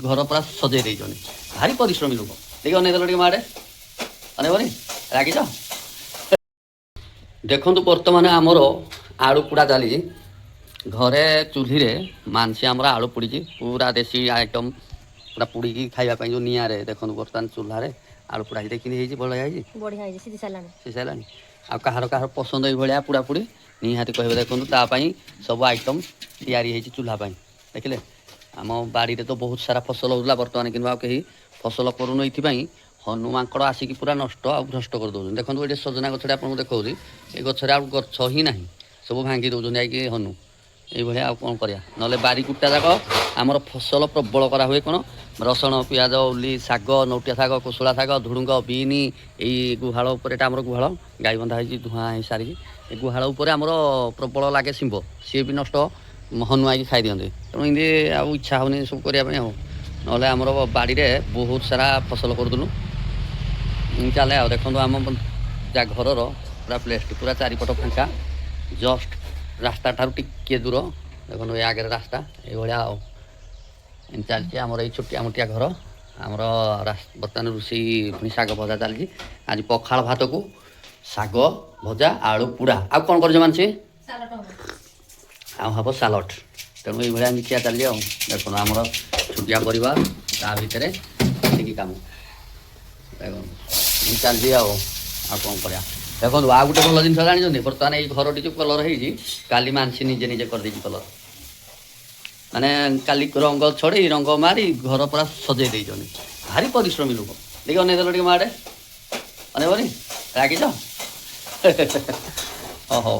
घर पूरा सजे देइछन भारी परिश्रमी लोक देखि अने देलो टिके माडे अने बनी रागी जा देखंतु वर्तमान आमर आलू पुड़ा चली घरे चूल्ही रे मानसी आमर आलू पुड़ी पूरा देसी आइटम पूरा पुड़ी खाइबा जो निआ रे देखंतु वर्तमान चूल्हा रे आलू पुड़ा देखिनि हेजी बढ़िया हेजी सी सालानी आ कहार कहार पसंद ये भाया पुड़ा पुड़ी निहाती कहे देखो तापाई सब आइटम तैयारी होती चूल्हा देखिले आम बाड़ी तो बहुत सारा फसल होता बर्तमान कि कहीं फसल करूँ ये हनुमांकड़ आसिक पूरा नष्ट आ भ्रष्ट कर दौरान देखो ये सजना गछटे आपको देखा ये गचर गछ ही ना सब भांगी दौरान जाकि हनु ये कौन कर ना बारी कुटा जाक आमर फसल प्रबल करा हुए कौन रसुण पियाज उली शाग नौटिया शाग कोशला शाग धुड़ुंग बीन यही गुहाल आमर गुहाल गाई बंधा हो धूआं हो सारी गुहाल आमर प्रबल लगे शिंब सी भी नष्ट हनु आई खाई दिखते तेणु इमती इच्छा होनी सब करने ना आमर बाड़ी में बहुत सारा फसल करदुनु चले देखो आम घर पूरा प्लेस पूरा चारिपट फांका जस्ट रास्ता ठार टिके दूर देखो ये आगे रास्ता ये चलती आमर ये छोटिया मोटिया घर आमर बर्तमान रोषे पुणी शाग भजा चलती आज पखाड़ भात को शाग भजा आलू पुड़ा आ कौन कर मानसी हम सालट तेणु ये मिठिया चलिए देखो आमर छोटिया परिवार ता भितर कम चलती कौन कर देखो आ गोटे भल जिन जानी बर्तमान ये घर टी जो कलर होली मानसी निजे निजे कर कलर माने काली रंग छड़े रंग मारी घर पूरा सजे देइछन भारी परिश्रमी लोक देखि अने देलो टिके माडे अने बनी रागी जा ओहो।